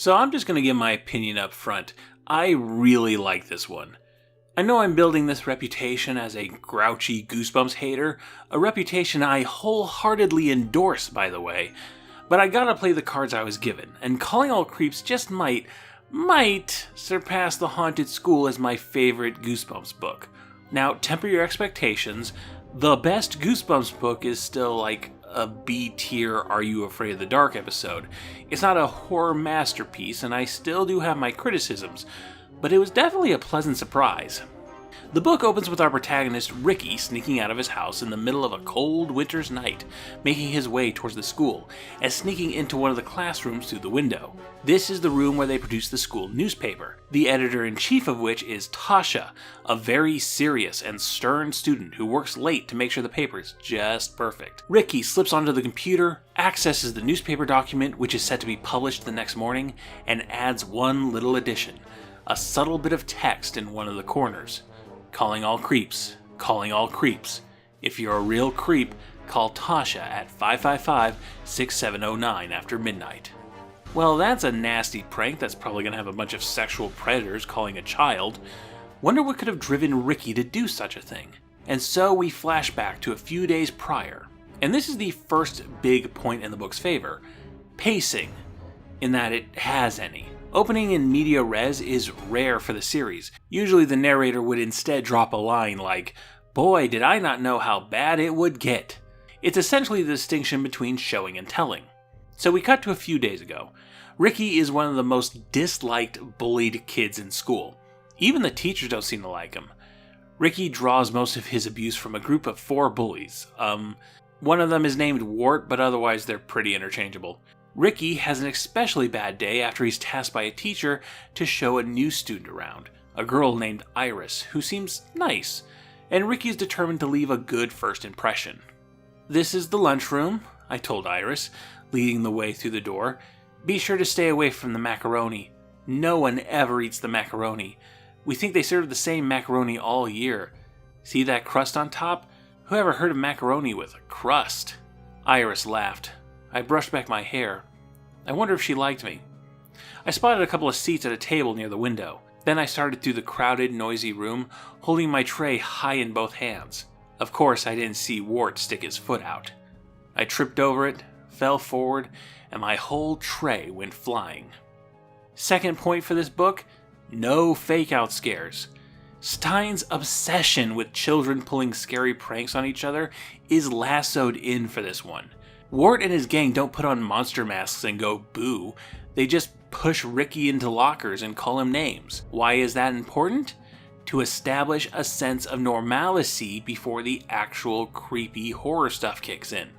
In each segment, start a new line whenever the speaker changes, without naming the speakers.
So I'm just going to give my opinion up front. I really like this one. I know I'm building this reputation as a grouchy Goosebumps hater, a reputation I wholeheartedly endorse, by the way, but I gotta play the cards I was given, and Calling All Creeps just might surpass The Haunted School as my favorite Goosebumps book. Now, temper your expectations. The best Goosebumps book is still like a B-tier Are You Afraid of the Dark episode. It's not a horror masterpiece, and I still do have my criticisms, but it was definitely a pleasant surprise. The book opens with our protagonist Ricky sneaking out of his house in the middle of a cold winter's night, making his way towards the school, and sneaking into one of the classrooms through the window. This is the room where they produce the school newspaper, the editor-in-chief of which is Tasha, a very serious and stern student who works late to make sure the paper is just perfect. Ricky slips onto the computer, accesses the newspaper document, which is set to be published the next morning, and adds one little addition. A subtle bit of text in one of the corners. Calling all creeps. Calling all creeps. If you're a real creep, call Tasha at 555-6709 after midnight. Well, that's a nasty prank that's probably going to have a bunch of sexual predators calling a child. Wonder what could have driven Ricky to do such a thing. And so we flash back to a few days prior. And this is the first big point in the book's favor. Pacing, in that it has any. Opening in media res is rare for the series. Usually the narrator would instead drop a line like, "Boy, did I not know how bad it would get." It's essentially the distinction between showing and telling. So we cut to a few days ago. Ricky is one of the most disliked, bullied kids in school. Even the teachers don't seem to like him. Ricky draws most of his abuse from a group of 4 bullies. One of them is named Wart, but otherwise they're pretty interchangeable. Ricky has an especially bad day after he's tasked by a teacher to show a new student around, a girl named Iris, who seems nice, and Ricky's determined to leave a good first impression. "This is the lunchroom," I told Iris, leading the way through the door. "Be sure to stay away from the macaroni. No one ever eats the macaroni. We think they serve the same macaroni all year. See that crust on top? Who ever heard of macaroni with a crust?" Iris laughed. I brushed back my hair. I wonder if she liked me. I spotted a couple of seats at a table near the window. Then I started through the crowded, noisy room, holding my tray high in both hands. Of course, I didn't see Wart stick his foot out. I tripped over it, fell forward, and my whole tray went flying. Second point for this book, no fake-out scares. Stein's obsession with children pulling scary pranks on each other is lassoed in for this one. Wart and his gang don't put on monster masks and go boo. They just push Ricky into lockers and call him names. Why is that important? To establish a sense of normalcy before the actual creepy horror stuff kicks in.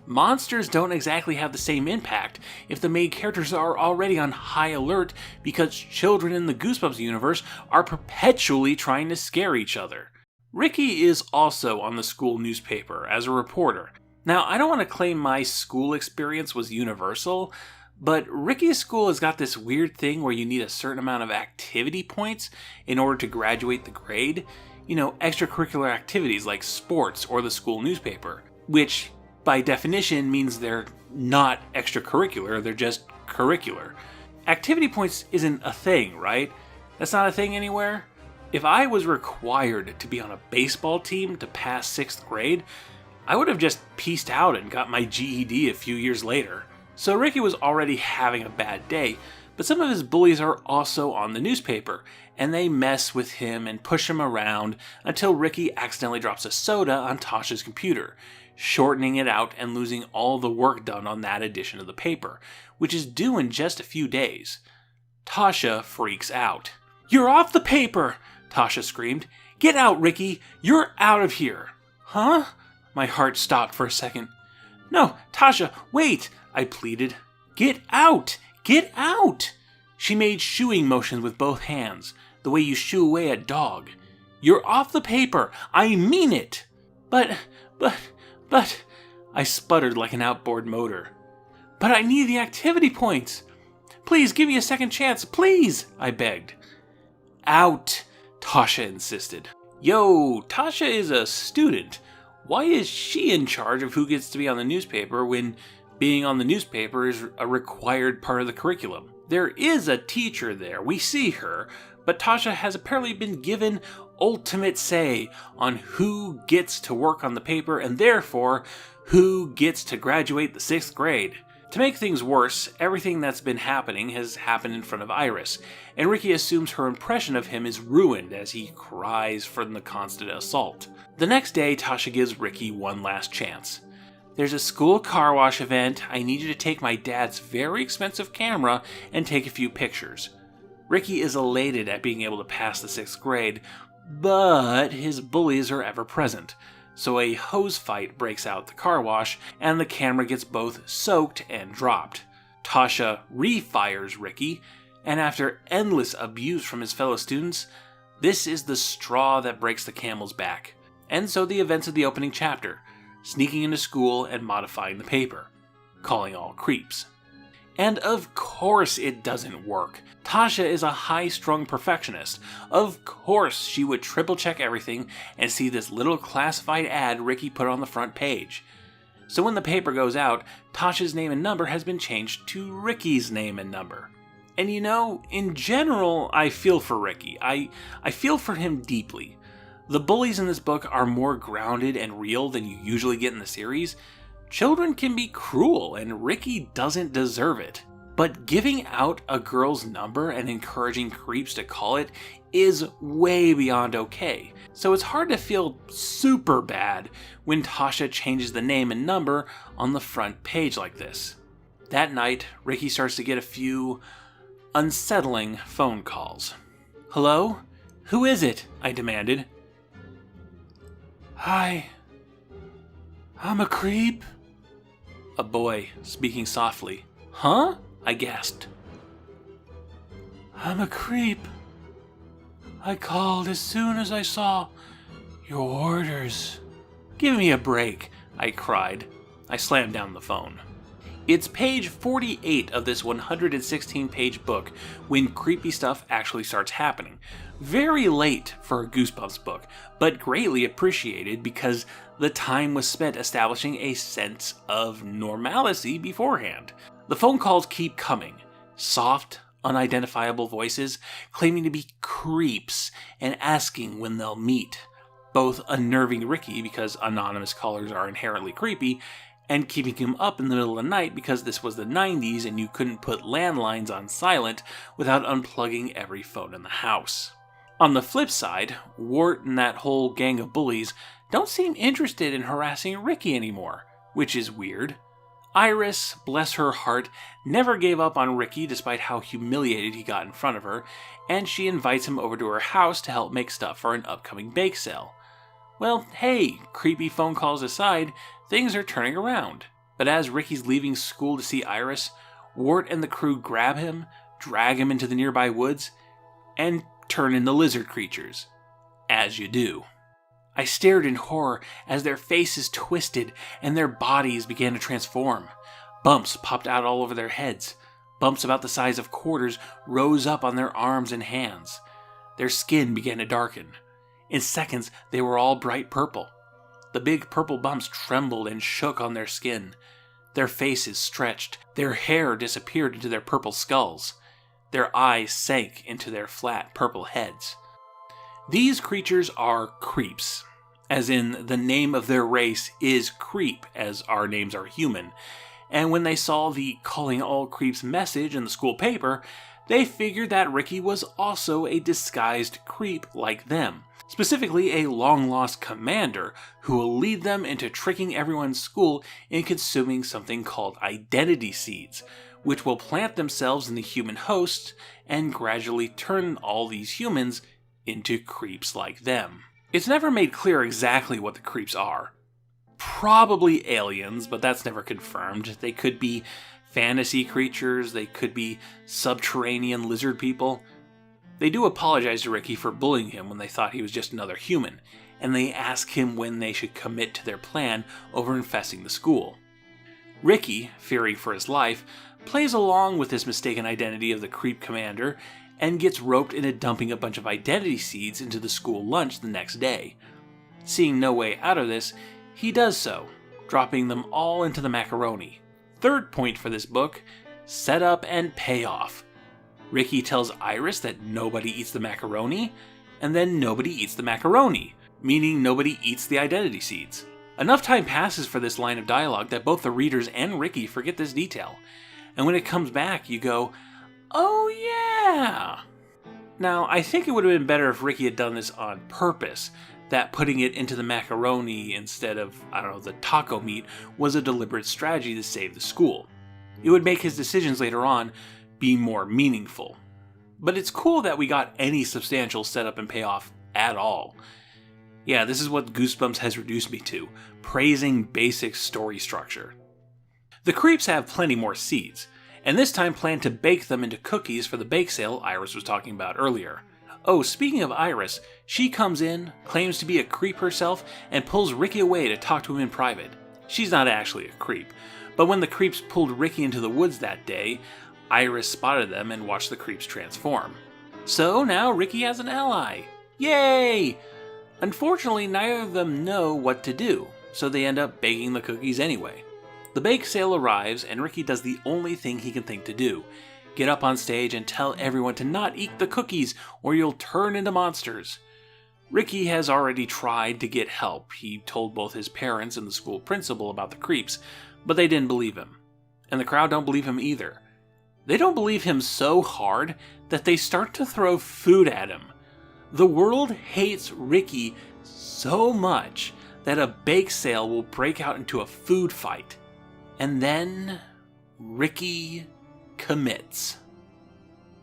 Monsters don't exactly have the same impact if the main characters are already on high alert because children in the Goosebumps universe are perpetually trying to scare each other. Ricky is also on the school newspaper as a reporter. Now, I don't want to claim my school experience was universal, but Ricky's school has got this weird thing where you need a certain amount of activity points in order to graduate the grade. You know, extracurricular activities like sports or the school newspaper, which by definition means they're not extracurricular, they're just curricular. Activity points isn't a thing, right? That's not a thing anywhere. If I was required to be on a baseball team to pass 6th grade, I would have just pieced out and got my GED a few years later. So Ricky was already having a bad day, but some of his bullies are also on the newspaper, and they mess with him and push him around until Ricky accidentally drops a soda on Tasha's computer, shortening it out and losing all the work done on that edition of the paper, which is due in just a few days. Tasha freaks out. "You're off the paper!" Tasha screamed. "Get out, Ricky! You're out of here!" "Huh?" My heart stopped for a second. "No, Tasha, wait!" I pleaded. "Get out! Get out!" She made shooing motions with both hands, the way you shoo away a dog. "You're off the paper! I mean it!" But, I sputtered like an outboard motor. "But I need the activity points! Please give me a second chance, please!" I begged. "Out!" Tasha insisted. Yo, Tasha is a student. Why is she in charge of who gets to be on the newspaper when being on the newspaper is a required part of the curriculum? There is a teacher there, we see her, but Tasha has apparently been given ultimate say on who gets to work on the paper and therefore who gets to graduate the 6th grade. To make things worse, everything that's been happening has happened in front of Iris, and Ricky assumes her impression of him is ruined as he cries from the constant assault. The next day, Tasha gives Ricky one last chance. There's a school car wash event. I need you to take my dad's very expensive camera and take a few pictures. Ricky is elated at being able to pass the 6th grade, but his bullies are ever present. So a hose fight breaks out at the car wash, and the camera gets both soaked and dropped. Tasha refires Ricky, and after endless abuse from his fellow students, this is the straw that breaks the camel's back. And so the events of the opening chapter, sneaking into school and modifying the paper, calling all creeps. And of course it doesn't work. Tasha is a high-strung perfectionist. Of course she would triple-check everything and see this little classified ad Ricky put on the front page. So when the paper goes out, Tasha's name and number has been changed to Ricky's name and number. And you know, in general, I feel for Ricky. I feel for him deeply. The bullies in this book are more grounded and real than you usually get in the series. Children can be cruel, and Ricky doesn't deserve it. But giving out a girl's number and encouraging creeps to call it is way beyond okay. So it's hard to feel super bad when Tasha changes the name and number on the front page like this. That night, Ricky starts to get a few unsettling phone calls. "Hello? Who is it?" I demanded. "Hi. I'm a creep." A boy, speaking softly. "Huh?" I gasped. "I'm a creep. I called as soon as I saw your orders." "Give me a break," I cried. I slammed down the phone. It's page 48 of this 116-page book when creepy stuff actually starts happening. Very late for a Goosebumps book, but greatly appreciated because the time was spent establishing a sense of normalcy beforehand. The phone calls keep coming. Soft, unidentifiable voices claiming to be creeps and asking when they'll meet. Both unnerving Ricky because anonymous callers are inherently creepy, and keeping him up in the middle of the night because this was the 90s and you couldn't put landlines on silent without unplugging every phone in the house. On the flip side, Wart and that whole gang of bullies don't seem interested in harassing Ricky anymore, which is weird. Iris, bless her heart, never gave up on Ricky despite how humiliated he got in front of her, and she invites him over to her house to help make stuff for an upcoming bake sale. Well, hey, creepy phone calls aside, things are turning around. But as Ricky's leaving school to see Iris, Wart and the crew grab him, drag him into the nearby woods, and turn into lizard creatures. As you do. I stared in horror as their faces twisted and their bodies began to transform. Bumps popped out all over their heads. Bumps about the size of quarters rose up on their arms and hands. Their skin began to darken. In seconds, they were all bright purple. The big purple bumps trembled and shook on their skin. Their faces stretched. Their hair disappeared into their purple skulls. Their eyes sank into their flat purple heads. These creatures are creeps, as in the name of their race is creep, as our names are human. And when they saw the calling all creeps message in the school paper, they figured that Ricky was also a disguised creep like them. Specifically a long-lost commander who will lead them into tricking everyone in school in consuming something called identity seeds, which will plant themselves in the human host and gradually turn all these humans into creeps like them. It's never made clear exactly what the creeps are. Probably aliens, but that's never confirmed. They could be fantasy creatures, they could be subterranean lizard people. They do apologize to Ricky for bullying him when they thought he was just another human, and they ask him when they should commit to their plan over infesting the school. Ricky, fearing for his life, plays along with this mistaken identity of the creep commander and gets roped into dumping a bunch of identity seeds into the school lunch the next day. Seeing no way out of this, he does so, dropping them all into the macaroni. Third point for this book, setup and payoff. Ricky tells Iris that nobody eats the macaroni, and then nobody eats the macaroni, meaning nobody eats the identity seeds. Enough time passes for this line of dialogue that both the readers and Ricky forget this detail, and when it comes back, you go, oh yeah! Now, I think it would have been better if Ricky had done this on purpose, that putting it into the macaroni instead of, the taco meat was a deliberate strategy to save the school. It would make his decisions later on be more meaningful. But it's cool that we got any substantial setup and payoff at all. Yeah, this is what Goosebumps has reduced me to, praising basic story structure. The creeps have plenty more seeds, and this time plan to bake them into cookies for the bake sale Iris was talking about earlier. Oh, speaking of Iris, she comes in, claims to be a creep herself, and pulls Ricky away to talk to him in private. She's not actually a creep, but when the creeps pulled Ricky into the woods that day, Iris spotted them and watched the creeps transform. So now Ricky has an ally. Yay! Unfortunately, neither of them know what to do, so they end up baking the cookies anyway. The bake sale arrives, and Ricky does the only thing he can think to do. Get up on stage and tell everyone to not eat the cookies, or you'll turn into monsters. Ricky has already tried to get help. He told both his parents and the school principal about the creeps, but they didn't believe him. And the crowd don't believe him either. They don't believe him so hard that they start to throw food at him. The world hates Ricky so much that a bake sale will break out into a food fight. And then Ricky commits.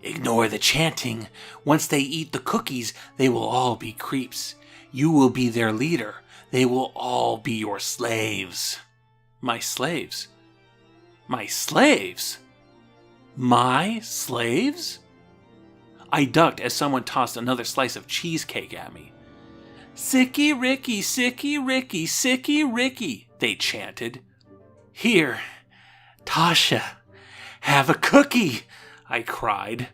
Ignore the chanting. Once they eat the cookies, they will all be creeps. You will be their leader. They will all be your slaves. My slaves? My slaves? My slaves? I ducked as someone tossed another slice of cheesecake at me. Sicky Ricky, Sicky Ricky, Sicky Ricky, they chanted. Here, Tasha, have a cookie, I cried.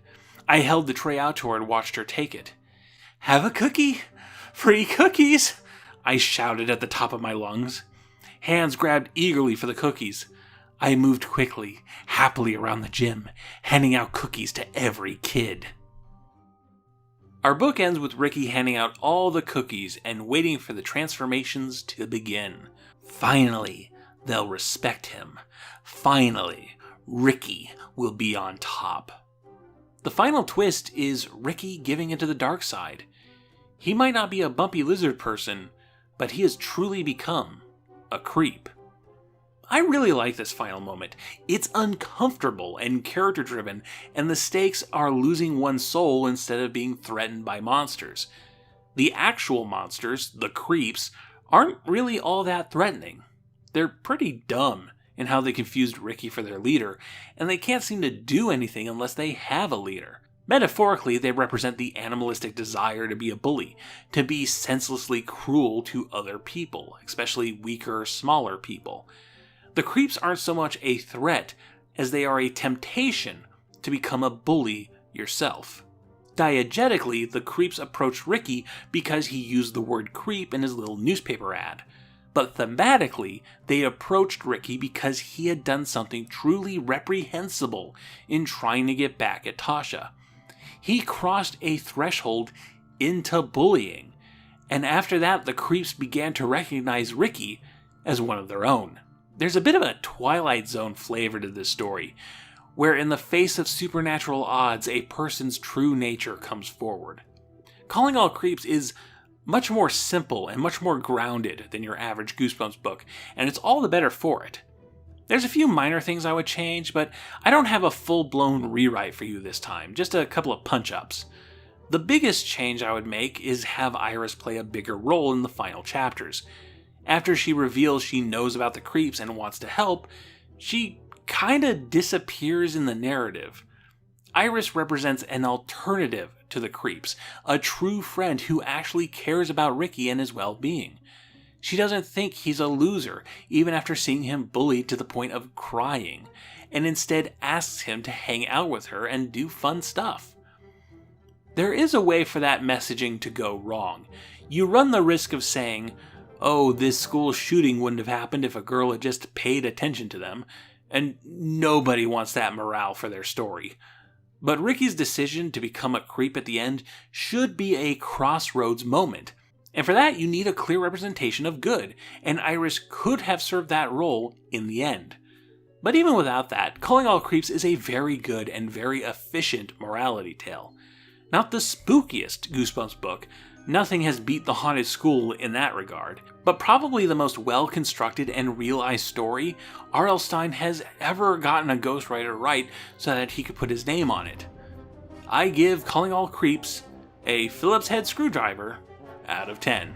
I held the tray out to her and watched her take it. Have a cookie? Free cookies, I shouted at the top of my lungs. Hands grabbed eagerly for the cookies. I moved quickly, happily around the gym, handing out cookies to every kid. Our book ends with Ricky handing out all the cookies and waiting for the transformations to begin. Finally, they'll respect him. Finally, Ricky will be on top. The final twist is Ricky giving into the dark side. He might not be a bumpy lizard person, but he has truly become a creep. I really like this final moment. It's uncomfortable and character-driven, and the stakes are losing one's soul instead of being threatened by monsters. The actual monsters, the creeps, aren't really all that threatening. They're pretty dumb in how they confused Ricky for their leader, and they can't seem to do anything unless they have a leader. Metaphorically, they represent the animalistic desire to be a bully, to be senselessly cruel to other people, especially weaker, smaller people. The creeps aren't so much a threat as they are a temptation to become a bully yourself. Diegetically, the creeps approached Ricky because he used the word creep in his little newspaper ad. But thematically, they approached Ricky because he had done something truly reprehensible in trying to get back at Tasha. He crossed a threshold into bullying, and after that the creeps began to recognize Ricky as one of their own. There's a bit of a Twilight Zone flavor to this story, where in the face of supernatural odds, a person's true nature comes forward. Calling All Creeps is much more simple and much more grounded than your average Goosebumps book, and it's all the better for it. There's a few minor things I would change, but I don't have a full-blown rewrite for you this time, just a couple of punch-ups. The biggest change I would make is have Iris play a bigger role in the final chapters. After she reveals she knows about the creeps and wants to help, she kinda disappears in the narrative. Iris represents an alternative to the creeps, a true friend who actually cares about Ricky and his well-being. She doesn't think he's a loser, even after seeing him bullied to the point of crying, and instead asks him to hang out with her and do fun stuff. There is a way for that messaging to go wrong. You run the risk of saying, oh, this school shooting wouldn't have happened if a girl had just paid attention to them, and nobody wants that morale for their story. But Ricky's decision to become a creep at the end should be a crossroads moment. And for that, you need a clear representation of good, and Iris could have served that role in the end. But even without that, Calling All Creeps is a very good and very efficient morality tale. Not the spookiest Goosebumps book, nothing has beat The Haunted School in that regard, but probably the most well-constructed and realized story R.L. Stine has ever gotten a ghostwriter write so that he could put his name on it. I give Calling All Creeps a Phillips head screwdriver out of 10.